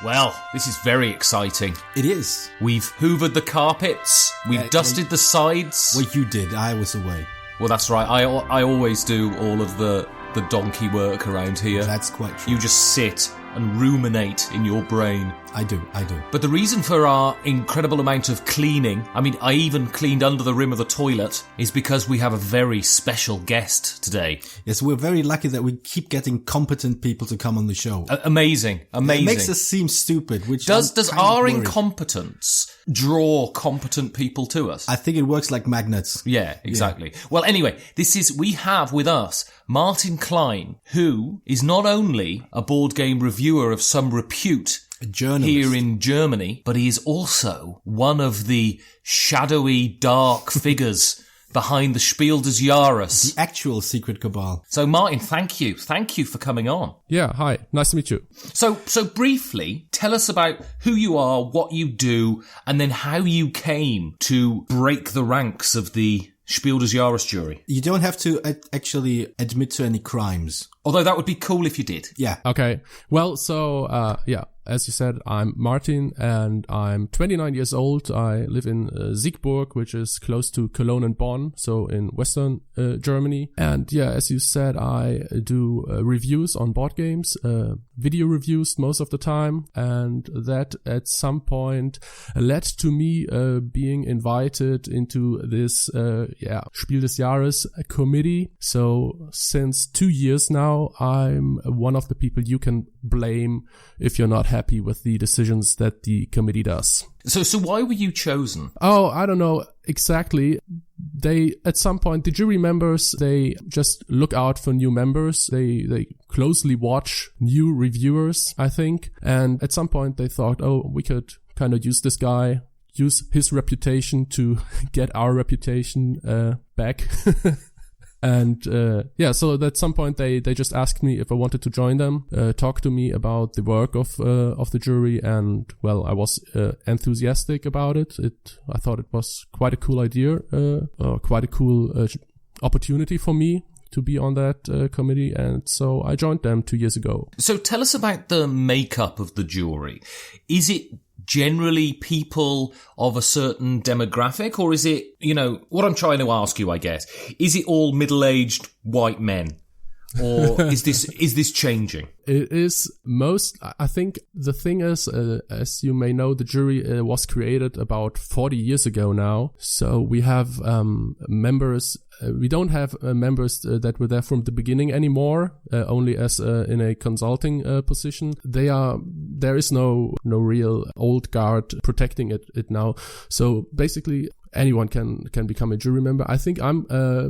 Well, this is very exciting. It is. We've hoovered the carpets. We've dusted the sides. Well, you did. I was away. Well, that's right. I always do all of the donkey work around here. That's quite true. You just sit and ruminate in your brain. I do. But the reason for our incredible amount of cleaning, I mean, I even cleaned under the rim of the toilet, is because we have a very special guest today. Yes, we're very lucky that we keep getting competent people to come on the show. Amazing. It makes us seem stupid, which does our incompetence draw competent people to us? I think it works like magnets. Yeah, exactly. Yeah. Well, anyway, we have with us Martin Klein, who is not only a board game reviewer of some repute here in Germany, but he is also one of the shadowy, dark figures behind the Spiel des Jahres. The actual secret cabal. So, Martin, thank you. Thank you for coming on. Yeah, hi. Nice to meet you. So briefly, tell us about who you are, what you do, and then how you came to break the ranks of the Spiel des Jahres jury. You don't have to actually admit to any crimes. Although that would be cool if you did. Yeah. Okay. Well, so, as you said, I'm Martin and I'm 29 years old. I live in Siegburg, which is close to Cologne and Bonn, so in Western Germany. And yeah, as you said, I do reviews on board games, video reviews most of the time. And that at some point led to me being invited into this Spiel des Jahres committee. So since 2 years now, I'm one of the people you can blame if you're not happy with the decisions that the committee does. So why were you chosen? Oh, I don't know exactly. At some point, the jury members, they just look out for new members. They closely watch new reviewers, I think. And at some point they thought, oh, we could kind of use this guy, use his reputation to get our reputation back. And so at some point they just asked me if I wanted to join them, talk to me about the work of the jury, and well, I was enthusiastic about it. I thought it was quite a cool idea, quite a cool opportunity for me to be on that committee, and so I joined them 2 years ago. So tell us about the makeup of the jury. Is it generally people of a certain demographic, or is it, what I'm trying to ask you, I guess, is it all middle-aged white men? Or is this changing? It is I think the thing is, as you may know, the jury was created about 40 years ago now. So we have members. We don't have members that were there from the beginning anymore, only as in a consulting position. There is no real old guard protecting it now. So basically, anyone can become a jury member. I think I'm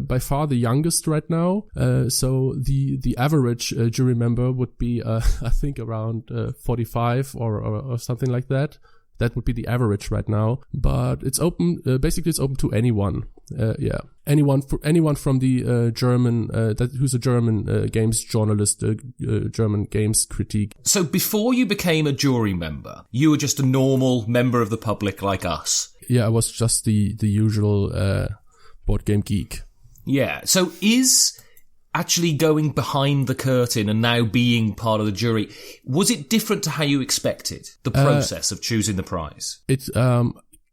by far the youngest right now. So the average jury member would be I think around 45 or something like that. That would be the average right now. But it's open. Basically, it's open to anyone. Anyone from the German who's a German games journalist, German games critique. So before you became a jury member, you were just a normal member of the public like us. Yeah, I was just the usual board game geek. Yeah. So is actually going behind the curtain and now being part of the jury, was it different to how you expected, the process of choosing the prize? It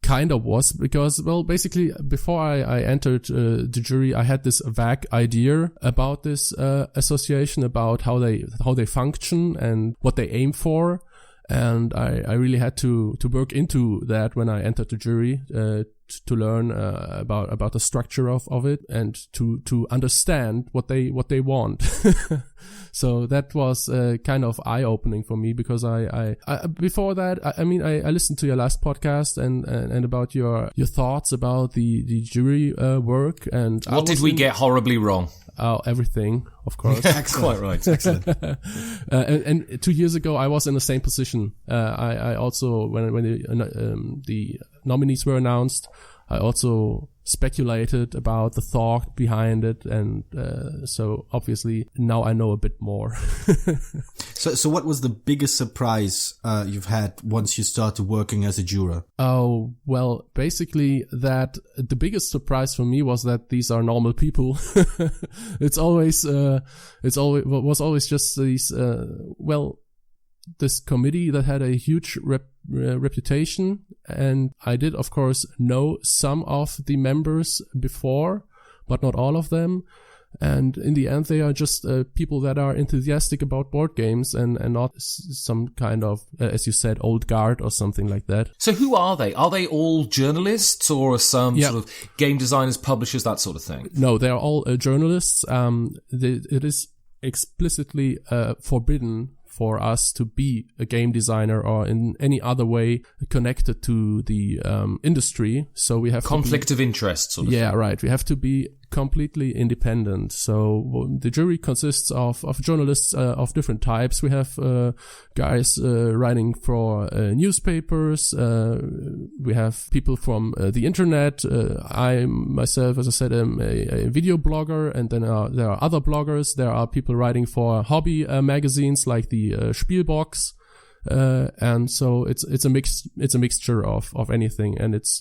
kind of was, because, well, basically, before I entered the jury, I had this vague idea about this association, about how they function and what they aim for. And I really had to work into that when I entered the jury, to learn about the structure of it, and to understand what they want. So that was kind of eye-opening for me, because I before that, I listened to your last podcast and about your thoughts about the jury work. And what did we get horribly wrong? Oh, everything, of course. Quite right. Excellent. And 2 years ago, I was in the same position. I also, when the nominees were announced, I also speculated about the thought behind it, and so obviously now I know a bit more. So what was the biggest surprise you've had once you started working as a juror? Oh, well, basically that the biggest surprise for me was that these are normal people. It was always just these this committee that had a huge reputation, and I did, of course, know some of the members before, but not all of them. And in the end, they are just people that are enthusiastic about board games and not some kind of, as you said, old guard or something like that. So who are they? Are they all journalists or are some sort of game designers, publishers, that sort of thing? No, they're all journalists. It is explicitly forbidden for us to be a game designer or in any other way connected to the industry. So we have conflict of interest sort of thing. Right. We have to be completely independent. So the jury consists of journalists of different types. We have guys writing for newspapers. We have people from the internet. I myself, as I said, am a video blogger, and then there are other bloggers. There are people writing for hobby magazines like the Spiel box. And so it's a mixture of anything, and it's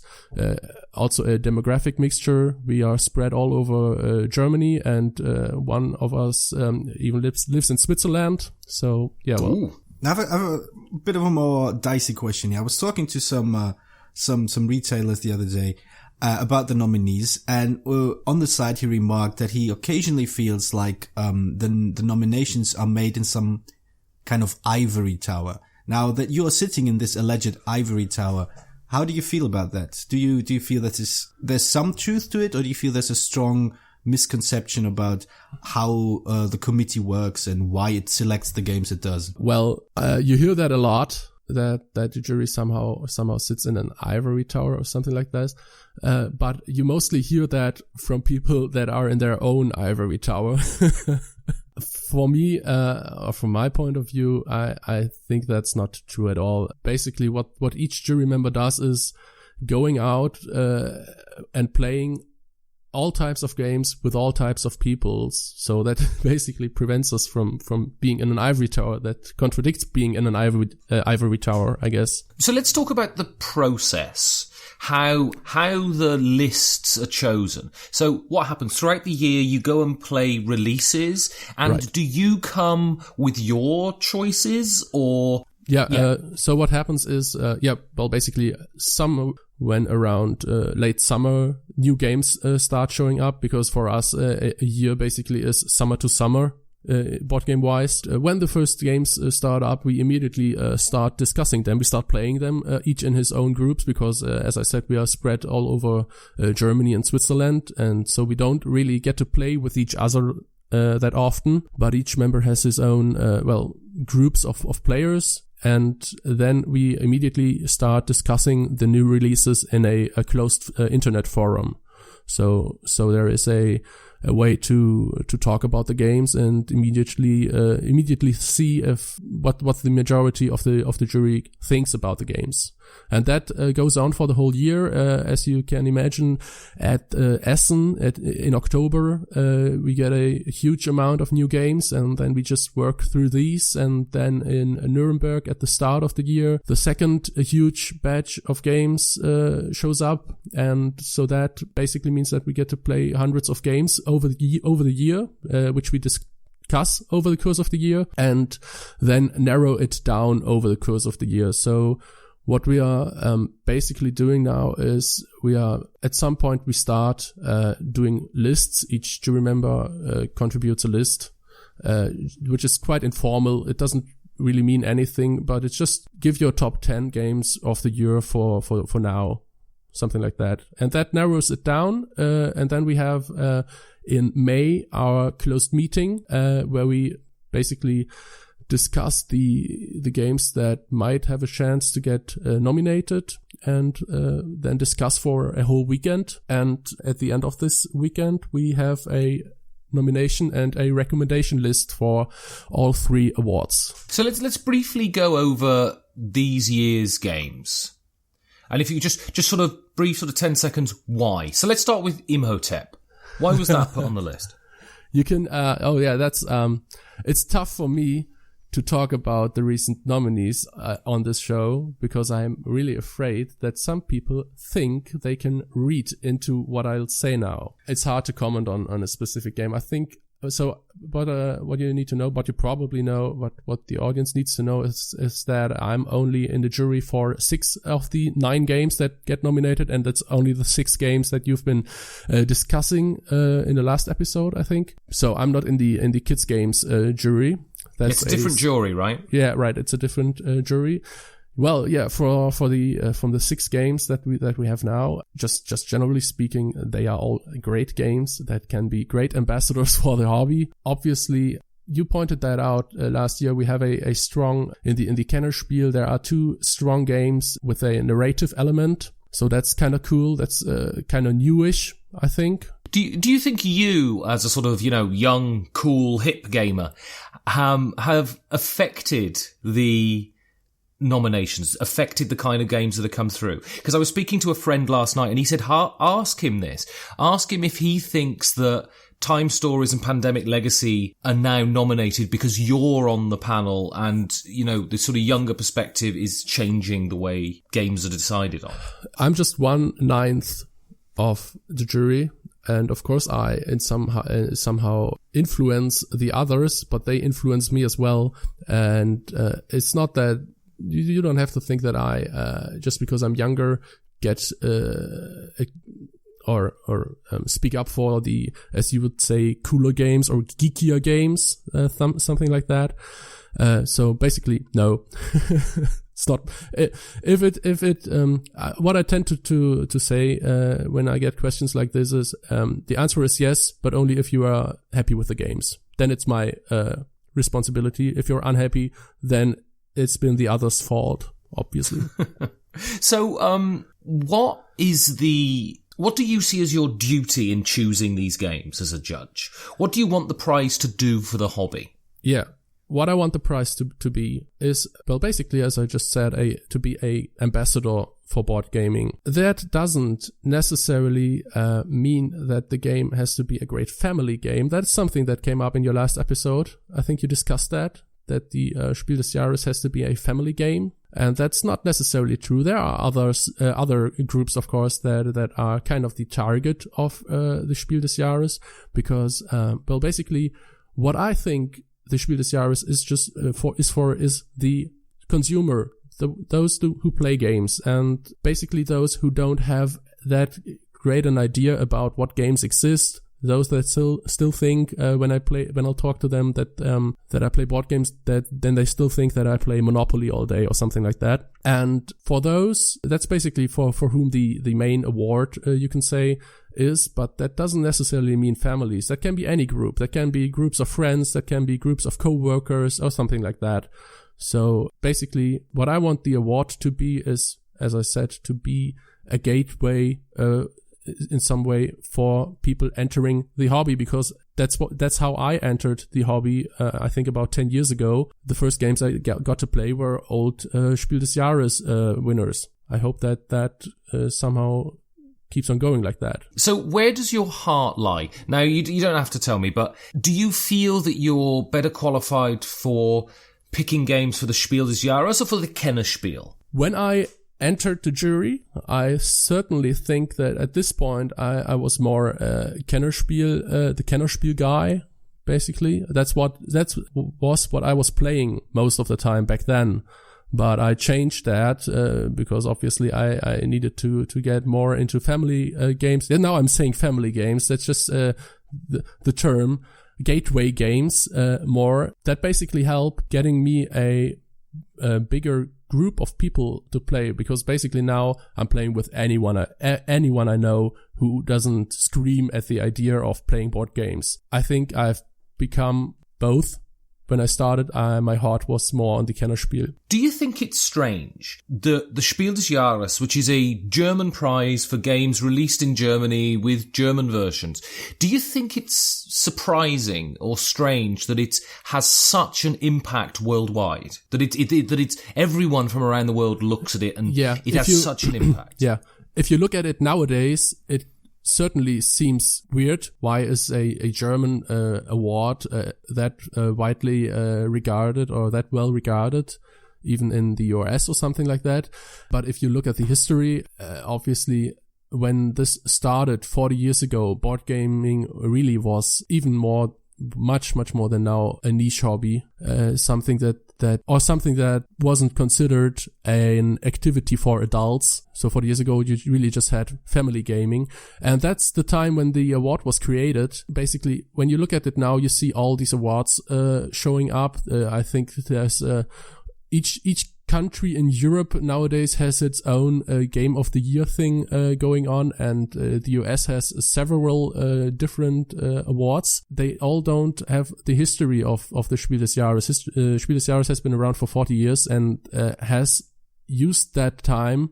also a demographic mixture. We are spread all over Germany, and one of us even lives in Switzerland. So yeah, well. Ooh. Now I have a bit of a more dicey question here. I was talking to some retailers the other day about the nominees, and on the side he remarked that he occasionally feels like the nominations are made in some kind of ivory tower. Now that you are sitting in this alleged ivory tower, how do you feel about that? Do you feel that there's some truth to it, or do you feel there's a strong misconception about how the committee works and why it selects the games it does? Well, you hear that a lot, that the jury somehow sits in an ivory tower or something like that. But you mostly hear that from people that are in their own ivory tower. For me, or from my point of view, I think that's not true at all. Basically, what each jury member does is going out and playing all types of games with all types of peoples. So that basically prevents us from being in an ivory tower. That contradicts being in an ivory tower, I guess. So let's talk about the process. How the lists are chosen. So what happens throughout the year? You go and play releases, and right. Do you come with your choices or? So what happens is, basically when around late summer, new games start showing up, because for us a year basically is summer to summer. Board game wise, when the first games start up, we immediately start discussing them. We start playing them, each in his own groups, because as I said, we are spread all over Germany and Switzerland, and so we don't really get to play with each other that often, but each member has his own groups of players, and then we immediately start discussing the new releases in a closed internet forum. So there is a way to talk about the games and immediately see if what the majority of the jury thinks about the games. And that goes on for the whole year. As you can imagine, at Essen in October, we get a huge amount of new games, and then we just work through these. And then in Nuremberg at the start of the year, the second huge batch of games shows up, and so that basically means that we get to play hundreds of games over the year, which we discuss over the course of the year, and then narrow it down over the course of the year. So what we are basically doing now is at some point we start doing lists. Each jury member contributes a list, which is quite informal. It doesn't really mean anything, but it's just give your top 10 games of the year for now, something like that. And that narrows it down. And then we have in May our closed meeting where we basically discuss the games that might have a chance to get nominated, and then discuss for a whole weekend. And at the end of this weekend, we have a nomination and a recommendation list for all 3 awards. So let's briefly go over these year's games. And if you just sort of brief 10 seconds, why? So let's start with Imhotep. Why was that put on the list? You can, that's, it's tough for me to talk about the recent nominees on this show, because I'm really afraid that some people think they can read into what I'll say now. It's hard to comment on a specific game. I think So, but what you need to know, but you probably know, what the audience needs to know is that I'm only in the jury for 6 of the 9 games that get nominated, and that's only the 6 games that you've been discussing in the last episode, I think. So I'm not in the kids games jury. It's a different jury, right? Yeah, right. It's a different jury. Well, yeah, for the from the 6 games that we have now, just generally speaking, they are all great games that can be great ambassadors for the hobby. Obviously, you pointed that out last year. We have a strong in the Kenner Spiel. There are 2 strong games with a narrative element, so that's kind of cool. That's kind of newish, I think. Do you think you, as a sort of, young, cool, hip gamer, have affected the nominations, affected the kind of games that have come through? Because I was speaking to a friend last night and he said, ask him if he thinks that Time Stories and Pandemic Legacy are now nominated because you're on the panel and, the sort of younger perspective is changing the way games are decided on. I'm just 1/9 of the jury. And of course I somehow influence the others, but they influence me as well. And it's not that you don't have to think that I, just because I'm younger, get or speak up for the, as you would say, cooler games or geekier games, something like that. So basically, no. It's not. What I tend to say when I get questions like this is the answer is yes, but only if you are happy with the games. Then it's my responsibility. If you're unhappy, then it's been the other's fault, obviously. So, what do you see as your duty in choosing these games as a judge? What do you want the prize to do for the hobby? Yeah. What I want the prize to be is, well, basically, as I just said, to be a ambassador for board gaming. That doesn't necessarily mean that the game has to be a great family game. That's something that came up in your last episode. I think you discussed that the Spiel des Jahres has to be a family game. And that's not necessarily true. There are other groups, of course, that are kind of the target of the Spiel des Jahres, because, well, basically, what I think the Spiel des Jahres is just is the consumer, those who play games, and basically those who don't have that great an idea about what games exist. Those that still think when I'll talk to them that I play board games, that then they still think that I play Monopoly all day or something like that. And for those, that's basically for whom the main award you can say is, but that doesn't necessarily mean families. That can be any group. That can be groups of friends. That can be groups of co-workers or something like that. So basically, what I want the award to be is, as I said, to be a gateway in some way for people entering the hobby, because that's how I entered the hobby. I think about 10 years ago. The first games I got to play were old Spiel des Jahres winners. I hope that somehow keeps on going like that. So where does your heart lie? Now, you don't have to tell me, but do you feel that you're better qualified for picking games for the Spiel des Jahres or for the Kenner Spiel? When I entered the jury, I certainly think that at this point I was more Kenner Spiel, the Kenner Spiel guy. Basically, that was what I was playing most of the time back then. But I changed that because obviously I needed to get more into family games. And now I'm saying family games. That's just the term gateway games more. That basically help getting me a bigger group of people to play, because basically now I'm playing with anyone I know who doesn't scream at the idea of playing board games. I think I've become both. When I started, my heart was more on the Kenner Spiel. Do you think it's strange that the Spiel des Jahres, which is a German prize for games released in Germany with German versions, do you think it's surprising or strange that it has such an impact worldwide? That it's everyone from around the world looks at it and it has such an impact? Yeah. If you look at it nowadays, it certainly seems weird. Why is a German award that widely regarded or that well regarded, even in the US or something like that? But if you look at the history, obviously when this started 40 years ago, board gaming really was even more much more than now a niche hobby, something that wasn't considered an activity for adults. So 40 years ago, you really just had family gaming. And that's the time when the award was created. Basically, when you look at it now, you see all these awards showing up. I think there's each country in Europe nowadays has its own game of the year thing going on, and the US has several different awards. They all don't have the history of the Spiel des Jahres. Spiel des Jahres has been around for 40 years and has used that time,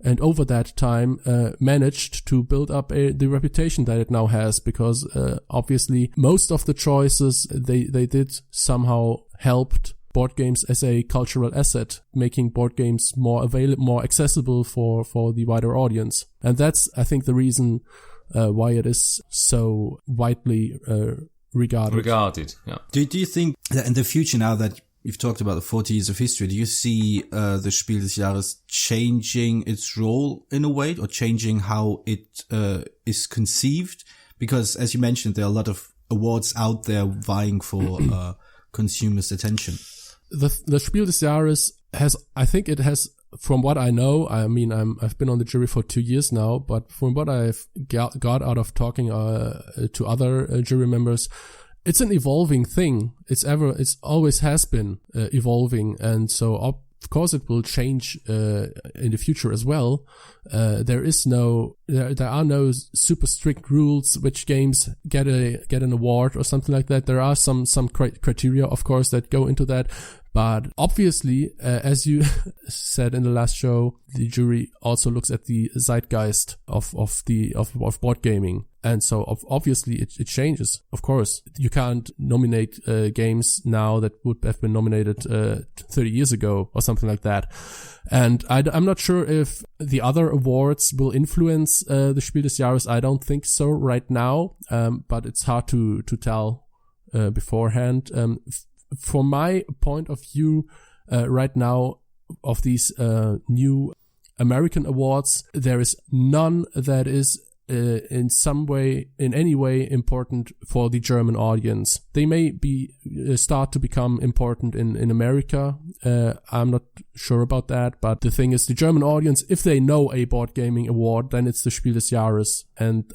and over that time managed to build up the reputation that it now has, because obviously most of the choices they did somehow helped board games as a cultural asset, making board games more available, more accessible for the wider audience. And that's, I think, the reason why it is so widely regarded. Yeah. Do you think that in the future, now that you've talked about the 40 years of history, do you see the Spiel des Jahres changing its role in a way, or changing how it is conceived? Because, as you mentioned, there are a lot of awards out there vying for consumers' attention. The Spiel des Jahres has, I think it has, from what I know, I mean, I've been on the jury for 2 years now, but from what I've got out of talking to other jury members, it's an evolving thing. It's always has been evolving, and so of course it will change in the future as well. There are no super strict rules which games get an award or something like that. There are some criteria, of course, that go into that. But obviously, as you said in the last show, the jury also looks at the zeitgeist of board gaming. And so obviously it changes. Of course, you can't nominate games now that would have been nominated 30 years ago or something like that. And I'm not sure if the other awards will influence the Spiel des Jahres. I don't think so right now, but it's hard to tell beforehand. From my point of view, right now, of these new American awards, there is none that is in any way important for the German audience. They may start to become important in America. I'm not sure about that, but the thing is, the German audience, if they know a board gaming award, then it's the Spiel des Jahres, and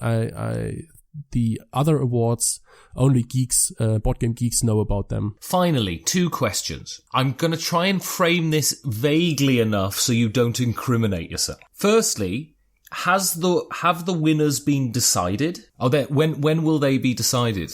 the other awards, only geeks, board game geeks know about them. Finally, 2 questions. I'm going to try and frame this vaguely enough so you don't incriminate yourself. Firstly, have the winners been decided? When will they be decided?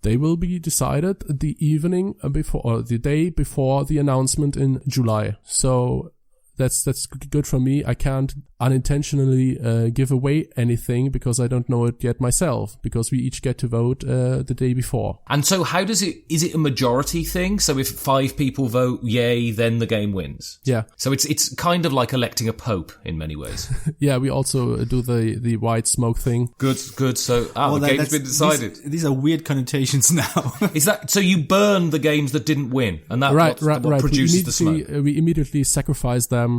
They will be decided the evening before, or the day before the announcement in July. So that's good for me. I can't unintentionally give away anything because I don't know it yet myself, because we each get to vote the day before. And so how is it a majority thing? So if 5 people vote yay, then the game wins? Yeah. So it's kind of like electing a pope in many ways. Yeah, we also do the white smoke thing. Good. So the game's been decided. These are weird connotations now. Is that so? You burn the games that didn't win, and that what produces the smoke. We immediately sacrifice them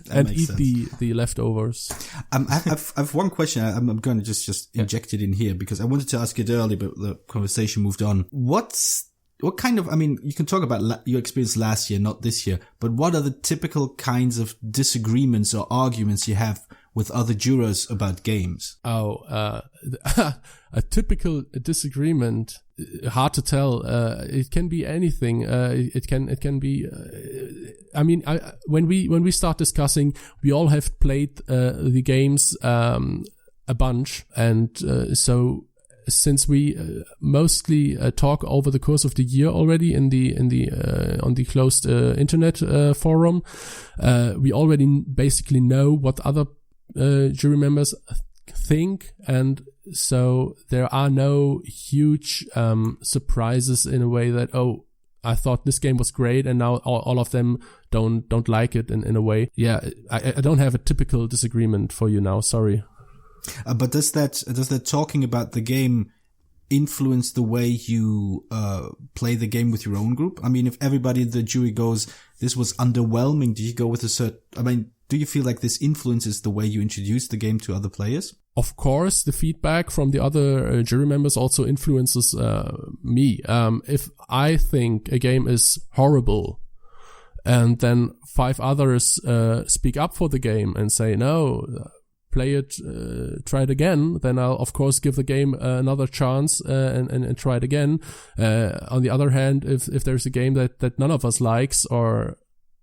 and eat the leftovers. I've one question. I'm going to just inject it in here because I wanted to ask it earlier, but the conversation moved on. What kind of, I mean, you can talk about your experience last year, not this year, but what are the typical kinds of disagreements or arguments you have with other jurors about games? A typical disagreement, hard to tell. It can be anything. It can be, when we start discussing, we all have played, the games, a bunch. And, so since we mostly talk over the course of the year already on the closed internet forum, we already basically know what other jury members think, and so there are no huge surprises in a way that, oh, I thought this game was great and now all of them don't like it in a way. Yeah, I don't have a typical disagreement for you now, sorry. But does that talking about the game influence the way you play the game with your own group? I mean, if everybody in the jury goes, this was underwhelming, do you go with a certain... I mean, do you feel like this influences the way you introduce the game to other players? Of course, the feedback from the other jury members also influences me. If I think a game is horrible, and then 5 others speak up for the game and say, no, play it, try it again, then I'll of course give the game another chance and try it again. On the other hand, if there's a game that none of us likes or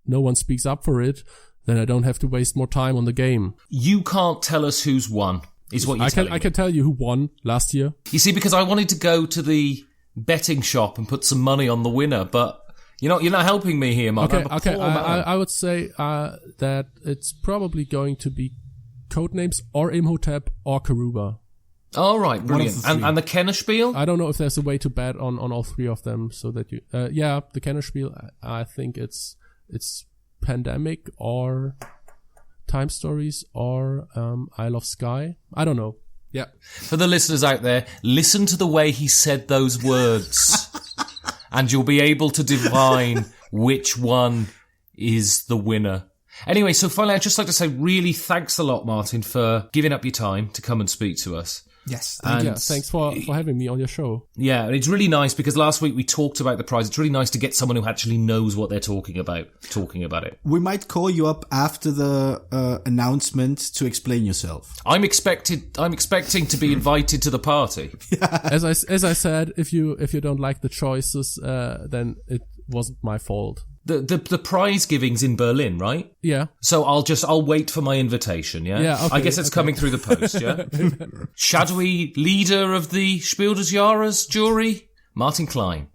no one speaks up for it, then I don't have to waste more time on the game. You can't tell us who's won, is what you're telling me. I can tell you who won last year. You see, because I wanted to go to the betting shop and put some money on the winner, but you're not helping me here, Martin. Okay. I would say that it's probably going to be Codenames or Imhotep or Karuba. All right, brilliant. And the Kennerspiel? I don't know if there's a way to bet on all 3 of them so that you... the Kennerspiel, I think it's Pandemic or Time Stories or Isle of Skye. I don't know. Yeah. For the listeners out there, listen to the way he said those words. And you'll be able to divine which one is the winner. Anyway, so finally, I'd just like to say really thanks a lot, Martin, for giving up your time to come and speak to us. Yes. Thanks for having me on your show. Yeah, and it's really nice because last week we talked about the prize. It's really nice to get someone who actually knows what they're talking about it. We might call you up after the announcement to explain yourself. I'm expecting to be invited to the party. As I said, if you don't like the choices, then it wasn't my fault. The prize giving's in Berlin, right? Yeah. So I'll wait for my invitation, yeah? Yeah, okay, I guess it's coming through the post, yeah? Shadowy leader of the Spiel des Jahres jury, Martin Klein.